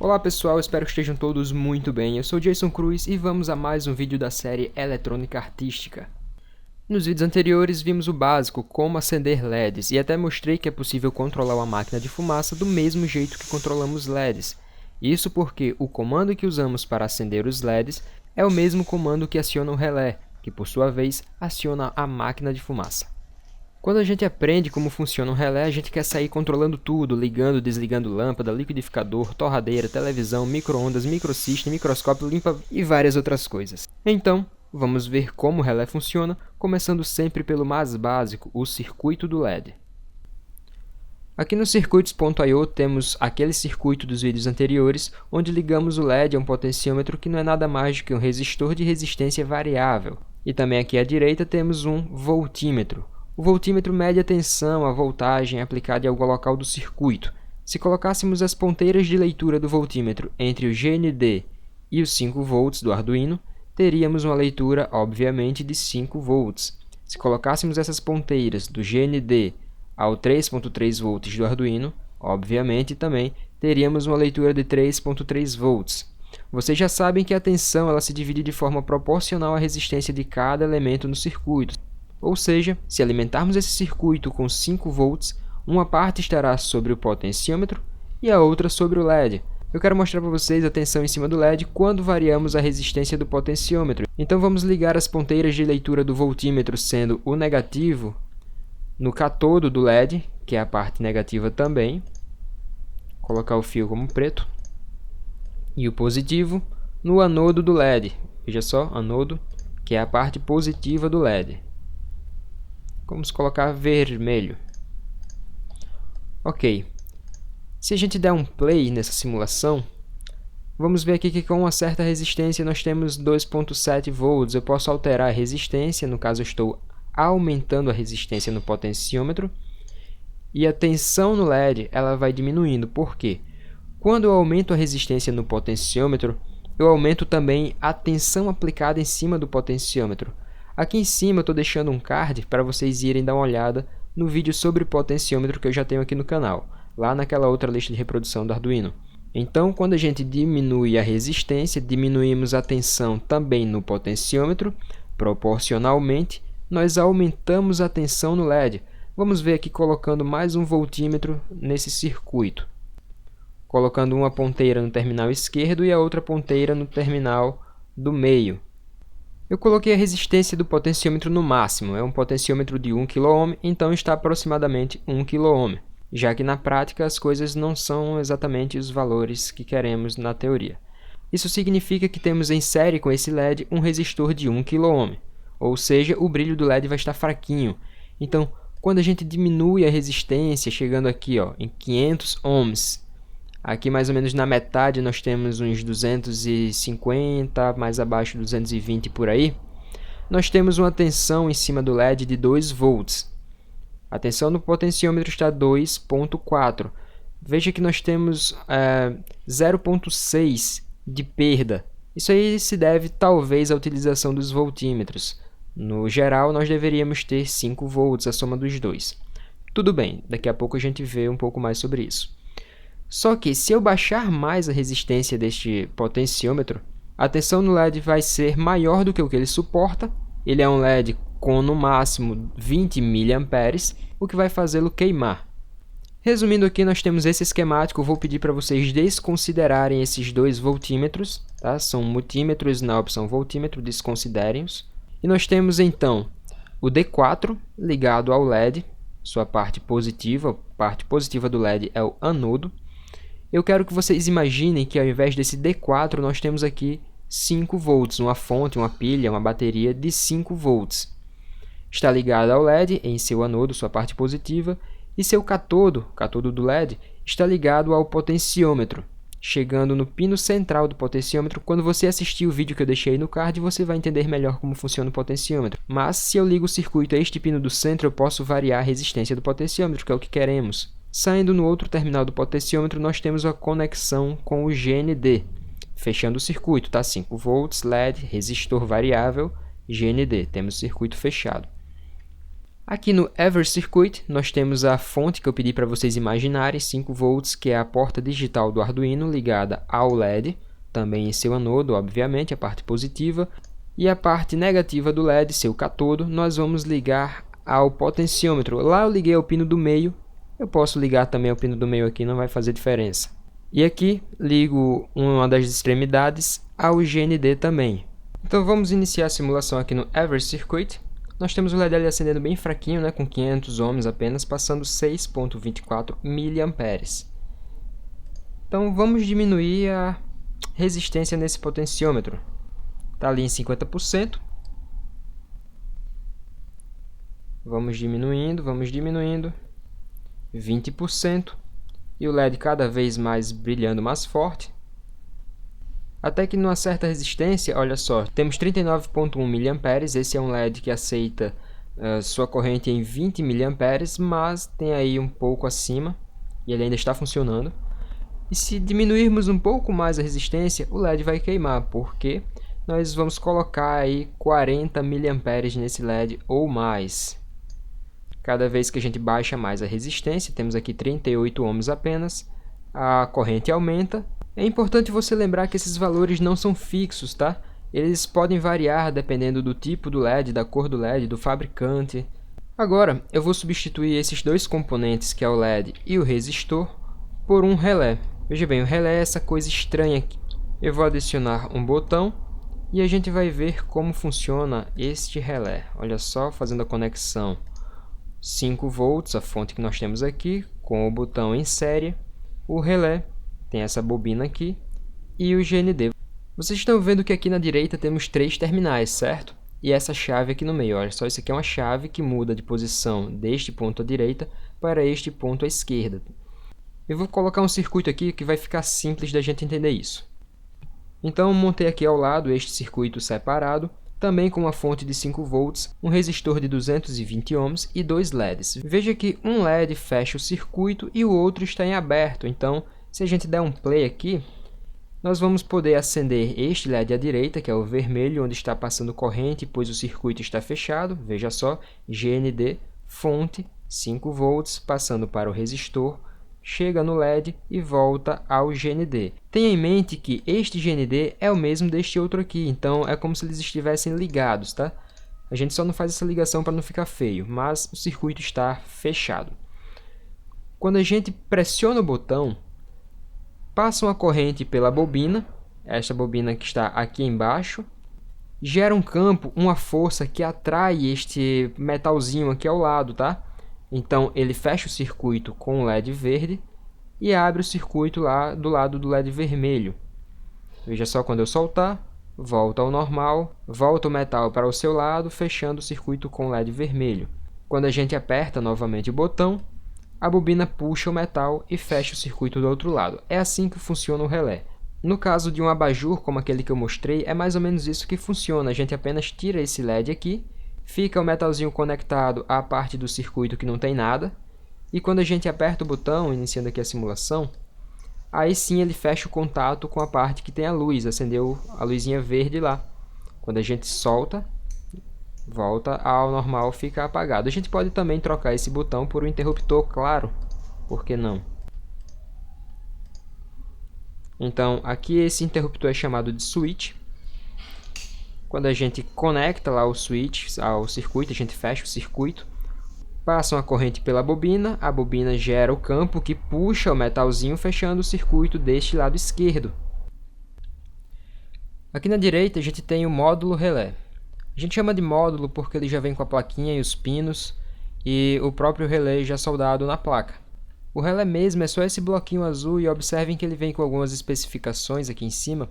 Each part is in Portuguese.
Olá pessoal, espero que estejam todos muito bem. Eu sou Jason Cruz e vamos a mais um vídeo da série Eletrônica Artística. Nos vídeos anteriores vimos o básico, como acender LEDs, e até mostrei que é possível controlar uma máquina de fumaça do mesmo jeito que controlamos LEDs. Isso porque o comando que usamos para acender os LEDs é o mesmo comando que aciona o relé, que por sua vez aciona a máquina de fumaça. Quando a gente aprende como funciona um relé, a gente quer sair controlando tudo, ligando e desligando lâmpada, liquidificador, torradeira, televisão, micro-ondas, microsystem, microscópio, limpa e várias outras coisas. Então, vamos ver como o relé funciona, começando sempre pelo mais básico, o circuito do LED. Aqui no circuitos.io temos aquele circuito dos vídeos anteriores, onde ligamos o LED a um potenciômetro que não é nada mais do que um resistor de resistência variável. E também aqui à direita temos um voltímetro. O voltímetro mede a tensão, a voltagem aplicada em algum local do circuito. Se colocássemos as ponteiras de leitura do voltímetro entre o GND e os 5 volts do Arduino, teríamos uma leitura, obviamente, de 5 volts. Se colocássemos essas ponteiras do GND ao 3.3 volts do Arduino, obviamente também teríamos uma leitura de 3.3 volts. Vocês já sabem que a tensão ela se divide de forma proporcional à resistência de cada elemento no circuito. Ou seja, se alimentarmos esse circuito com 5 volts, uma parte estará sobre o potenciômetro e a outra sobre o LED. Eu quero mostrar para vocês a tensão em cima do LED quando variamos a resistência do potenciômetro. Então vamos ligar as ponteiras de leitura do voltímetro sendo o negativo no catodo do LED, que é a parte negativa também. Colocar o fio como preto. E o positivo no anodo do LED. Veja só, anodo, que é a parte positiva do LED. Vamos colocar vermelho. Ok. Se a gente der um play nessa simulação, vamos ver aqui que com uma certa resistência nós temos 2.7 volts. Eu posso alterar a resistência, no caso eu estou aumentando a resistência no potenciômetro. E a tensão no LED ela vai diminuindo. Por quê? Quando eu aumento a resistência no potenciômetro, eu aumento também a tensão aplicada em cima do potenciômetro. Aqui em cima eu estou deixando um card para vocês irem dar uma olhada no vídeo sobre potenciômetro que eu já tenho aqui no canal, lá naquela outra lista de reprodução do Arduino. Então, quando a gente diminui a resistência, diminuímos a tensão também no potenciômetro, proporcionalmente, nós aumentamos a tensão no LED. Vamos ver aqui colocando mais um voltímetro nesse circuito. Colocando uma ponteira no terminal esquerdo e a outra ponteira no terminal do meio. Eu coloquei a resistência do potenciômetro no máximo, é um potenciômetro de 1 kΩ, então está aproximadamente 1 kΩ, já que na prática as coisas não são exatamente os valores que queremos na teoria. Isso significa que temos em série com esse LED um resistor de 1 kΩ, ou seja, o brilho do LED vai estar fraquinho. Então, quando a gente diminui a resistência, chegando aqui em 500 ohms, aqui mais ou menos na metade nós temos uns 250, mais abaixo 220 por aí. Nós temos uma tensão em cima do LED de 2 volts. A tensão no potenciômetro está 2.4. Veja que nós temos 0.6 de perda. Isso aí se deve talvez à utilização dos voltímetros. No geral nós deveríamos ter 5 volts, a soma dos dois. Tudo bem, daqui a pouco a gente vê um pouco mais sobre isso. Só que se eu baixar mais a resistência deste potenciômetro, a tensão no LED vai ser maior do que o que ele suporta. Ele é um LED com no máximo 20 mA, o que vai fazê-lo queimar. Resumindo aqui, nós temos esse esquemático. Eu vou pedir para vocês desconsiderarem esses dois voltímetros. Tá? São multímetros na opção voltímetro, desconsiderem-os. E nós temos então o D4 ligado ao LED, sua parte positiva. A parte positiva do LED é o anodo. Eu quero que vocês imaginem que ao invés desse D4, nós temos aqui 5 volts, uma fonte, uma pilha, uma bateria de 5 volts. Está ligado ao LED em seu anodo, sua parte positiva, e seu catodo do LED, está ligado ao potenciômetro. Chegando no pino central do potenciômetro, quando você assistir o vídeo que eu deixei aí no card, você vai entender melhor como funciona o potenciômetro. Mas se eu ligo o circuito a este pino do centro, eu posso variar a resistência do potenciômetro, que é o que queremos. Saindo no outro terminal do potenciômetro, nós temos a conexão com o GND. Fechando o circuito, tá? 5 volts, LED, resistor variável, GND. Temos o circuito fechado. Aqui no Ever Circuit, nós temos a fonte que eu pedi para vocês imaginarem, 5 volts, que é a porta digital do Arduino ligada ao LED, também em seu anodo, obviamente, a parte positiva. E a parte negativa do LED, seu catodo, nós vamos ligar ao potenciômetro. Lá eu liguei ao pino do meio, eu posso ligar também ao pino do meio aqui, não vai fazer diferença. E aqui ligo uma das extremidades ao GND também. Então vamos iniciar a simulação aqui no Ever Circuit. Nós temos o LED ali acendendo bem fraquinho, né, com 500 ohms apenas, passando 6,24 mA. Então vamos diminuir a resistência nesse potenciômetro. Está ali em 50%. Vamos diminuindo, 20%. E o LED cada vez mais brilhando mais forte. Até que numa certa resistência, olha só, temos 39,1 mA, esse é um LED que aceita sua corrente em 20 mA, mas tem aí um pouco acima, e ele ainda está funcionando. E se diminuirmos um pouco mais a resistência, o LED vai queimar, porque nós vamos colocar aí 40 mA nesse LED ou mais. Cada vez que a gente baixa mais a resistência, temos aqui 38 ohms apenas, a corrente aumenta. É importante você lembrar que esses valores não são fixos, tá? Eles podem variar dependendo do tipo do LED, da cor do LED, do fabricante. Agora, eu vou substituir esses dois componentes, que é o LED e o resistor, por um relé. Veja bem, o relé é essa coisa estranha aqui. Eu vou adicionar um botão e a gente vai ver como funciona este relé. Olha só, fazendo a conexão 5 volts, a fonte que nós temos aqui, com o botão em série, o relé. Tem essa bobina aqui e o GND. Vocês estão vendo que aqui na direita temos 3 terminais, certo? E essa chave aqui no meio, olha só, isso aqui é uma chave que muda de posição deste ponto à direita para este ponto à esquerda. Eu vou colocar um circuito aqui que vai ficar simples da gente entender isso. Então montei aqui ao lado este circuito separado, também com uma fonte de 5 volts, um resistor de 220 ohms e 2 LEDs. Veja que um LED fecha o circuito e o outro está em aberto, então se a gente der um play aqui, nós vamos poder acender este LED à direita, que é o vermelho, onde está passando corrente, pois o circuito está fechado. Veja só, GND, fonte, 5 volts, passando para o resistor, chega no LED e volta ao GND. Tenha em mente que este GND é o mesmo deste outro aqui, então é como se eles estivessem ligados, tá? A gente só não faz essa ligação para não ficar feio, mas o circuito está fechado. Quando a gente pressiona o botão, passa uma corrente pela bobina, esta bobina que está aqui embaixo, gera um campo, uma força que atrai este metalzinho aqui ao lado, tá? Então ele fecha o circuito com o LED verde e abre o circuito lá do lado do LED vermelho. Veja só, quando eu soltar, volta ao normal, volta o metal para o seu lado, fechando o circuito com o LED vermelho. Quando a gente aperta novamente o botão, a bobina puxa o metal e fecha o circuito do outro lado. É assim que funciona o relé. No caso de um abajur, como aquele que eu mostrei, é mais ou menos isso que funciona. A gente apenas tira esse LED aqui, fica o metalzinho conectado à parte do circuito que não tem nada, e quando a gente aperta o botão, iniciando aqui a simulação, aí sim ele fecha o contato com a parte que tem a luz, acendeu a luzinha verde lá. Quando a gente solta, volta ao normal, fica apagado. A gente pode também trocar esse botão por um interruptor, claro, por que não? Então, aqui esse interruptor é chamado de switch. Quando a gente conecta lá o switch ao circuito, a gente fecha o circuito, passa uma corrente pela bobina, a bobina gera o campo que puxa o metalzinho, fechando o circuito deste lado esquerdo. Aqui na direita a gente tem o módulo relé. A gente chama de módulo porque ele já vem com a plaquinha e os pinos e o próprio relé já soldado na placa. O relé mesmo é só esse bloquinho azul e observem que ele vem com algumas especificações aqui em cima.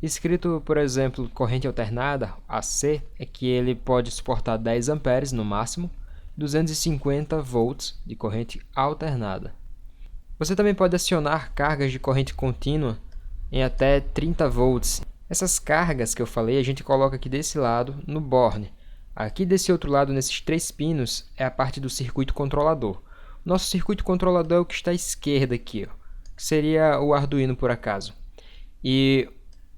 Escrito, por exemplo, corrente alternada, AC, é que ele pode suportar 10 amperes no máximo, 250 volts de corrente alternada. Você também pode acionar cargas de corrente contínua em até 30 volts. Essas cargas que eu falei, a gente coloca aqui desse lado, no borne. Aqui desse outro lado, nesses 3 pinos, é a parte do circuito controlador. Nosso circuito controlador é o que está à esquerda aqui, ó, que seria o Arduino por acaso. E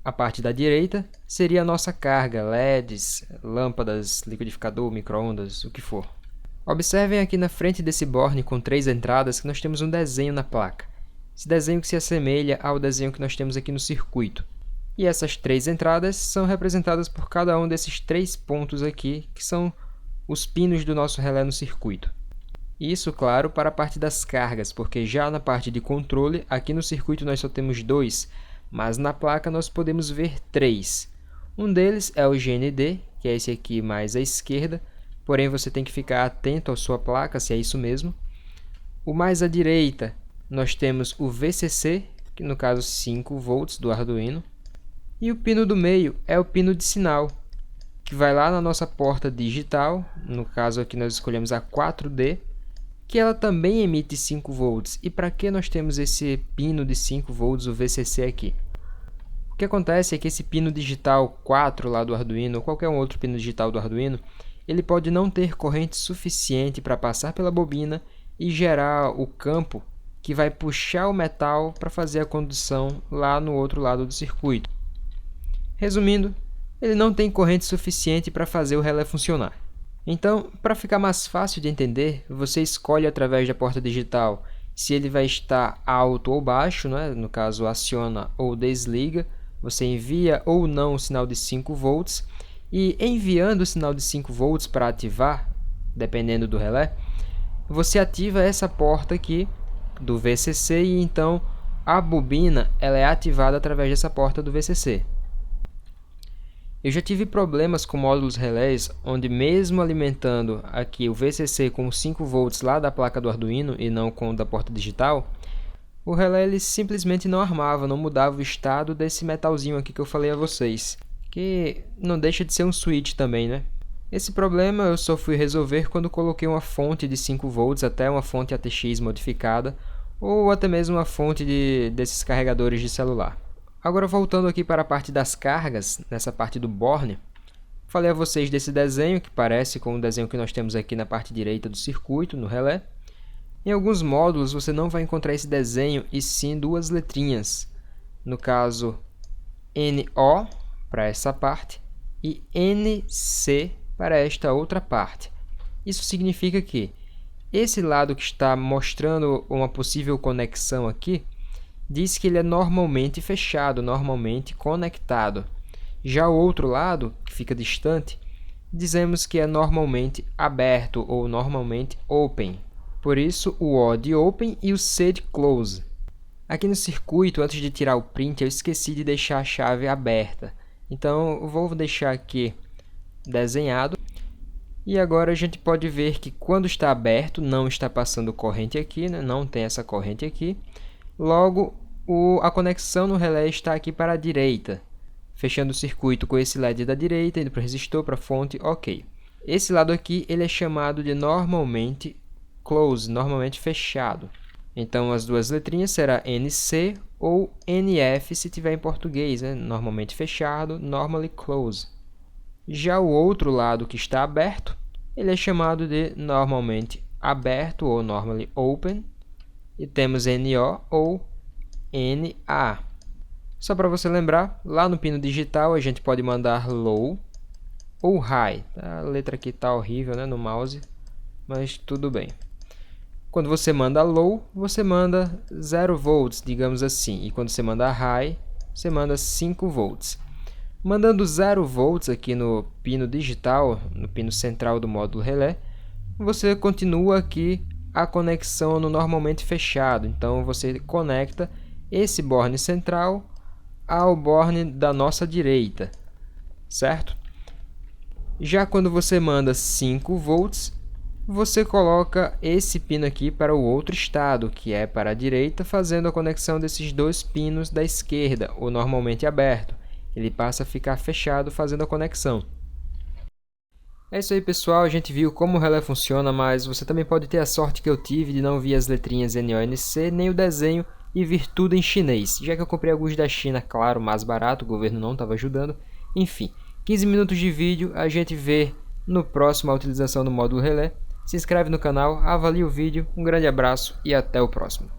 a parte da direita seria a nossa carga, LEDs, lâmpadas, liquidificador, micro-ondas, o que for. Observem aqui na frente desse borne com 3 entradas que nós temos um desenho na placa. Esse desenho que se assemelha ao desenho que nós temos aqui no circuito. E essas 3 entradas são representadas por cada um desses 3 pontos aqui, que são os pinos do nosso relé no circuito. Isso, claro, para a parte das cargas, porque já na parte de controle, aqui no circuito nós só temos 2, mas na placa nós podemos ver 3. Um deles é o GND, que é esse aqui mais à esquerda, porém você tem que ficar atento à sua placa, se é isso mesmo. O mais à direita, nós temos o VCC, que no caso 5 volts do Arduino. E o pino do meio é o pino de sinal, que vai lá na nossa porta digital, no caso aqui nós escolhemos a 4D, que ela também emite 5 volts. E para que nós temos esse pino de 5 volts, o VCC aqui? O que acontece é que esse pino digital 4 lá do Arduino, ou qualquer um outro pino digital do Arduino, ele pode não ter corrente suficiente para passar pela bobina e gerar o campo que vai puxar o metal para fazer a condução lá no outro lado do circuito. Resumindo, ele não tem corrente suficiente para fazer o relé funcionar. Então, para ficar mais fácil de entender, você escolhe através da porta digital se ele vai estar alto ou baixo, né? No caso, aciona ou desliga. Você envia ou não o sinal de 5 volts. E enviando o sinal de 5 volts para ativar, dependendo do relé, você ativa essa porta aqui do VCC e então a bobina ela é ativada através dessa porta do VCC. Eu já tive problemas com módulos relés, onde mesmo alimentando aqui o VCC com 5 volts lá da placa do Arduino e não com o da porta digital, o relé ele simplesmente não armava, não mudava o estado desse metalzinho aqui que eu falei a vocês, que não deixa de ser um switch também, né? Esse problema eu só fui resolver quando coloquei uma fonte de 5 volts, até uma fonte ATX modificada, ou até mesmo uma fonte desses carregadores de celular. Agora voltando aqui para a parte das cargas, nessa parte do borne, falei a vocês desse desenho que parece com o desenho que nós temos aqui na parte direita do circuito, no relé. Em alguns módulos você não vai encontrar esse desenho e sim 2 letrinhas, no caso NO para essa parte e NC para esta outra parte. Isso significa que esse lado que está mostrando uma possível conexão aqui, diz que ele é normalmente fechado, normalmente conectado. Já o outro lado, que fica distante, dizemos que é normalmente aberto ou normalmente open. Por isso, o O de open e o C de close. Aqui no circuito, antes de tirar o print, eu esqueci de deixar a chave aberta. Então, eu vou deixar aqui desenhado. E agora a gente pode ver que quando está aberto, não está passando corrente aqui, né? Não tem essa corrente aqui. Logo, a conexão no relé está aqui para a direita, fechando o circuito com esse LED da direita, indo para o resistor, para a fonte, ok. Esse lado aqui ele é chamado de normalmente close, normalmente fechado. Então as 2 letrinhas será NC ou NF se tiver em português, né? Normalmente fechado, normally close. Já o outro lado que está aberto, ele é chamado de normalmente aberto ou normally open. E temos NO ou NA. Só para você lembrar, lá no pino digital a gente pode mandar low ou high. A letra aqui está horrível, né, no mouse, mas tudo bem. Quando você manda low, você manda 0 volts, digamos assim. E quando você manda high, você manda 5 volts. Mandando 0 volts aqui no pino digital, no pino central do módulo relé, você continua aqui a conexão no normalmente fechado. Então você conecta esse borne central ao borne da nossa direita, certo? Já quando você manda 5 volts, você coloca esse pino aqui para o outro estado, que é para a direita, fazendo a conexão desses 2 pinos da esquerda, o normalmente aberto. Ele passa a ficar fechado fazendo a conexão. É isso aí, pessoal, a gente viu como o relé funciona, mas você também pode ter a sorte que eu tive de não ver as letrinhas NONC, nem o desenho e vir tudo em chinês, já que eu comprei alguns da China, claro, mais barato, o governo não estava ajudando. Enfim, 15 minutos de vídeo, a gente vê no próximo a utilização do módulo relé. Se inscreve no canal, avalie o vídeo, um grande abraço e até o próximo.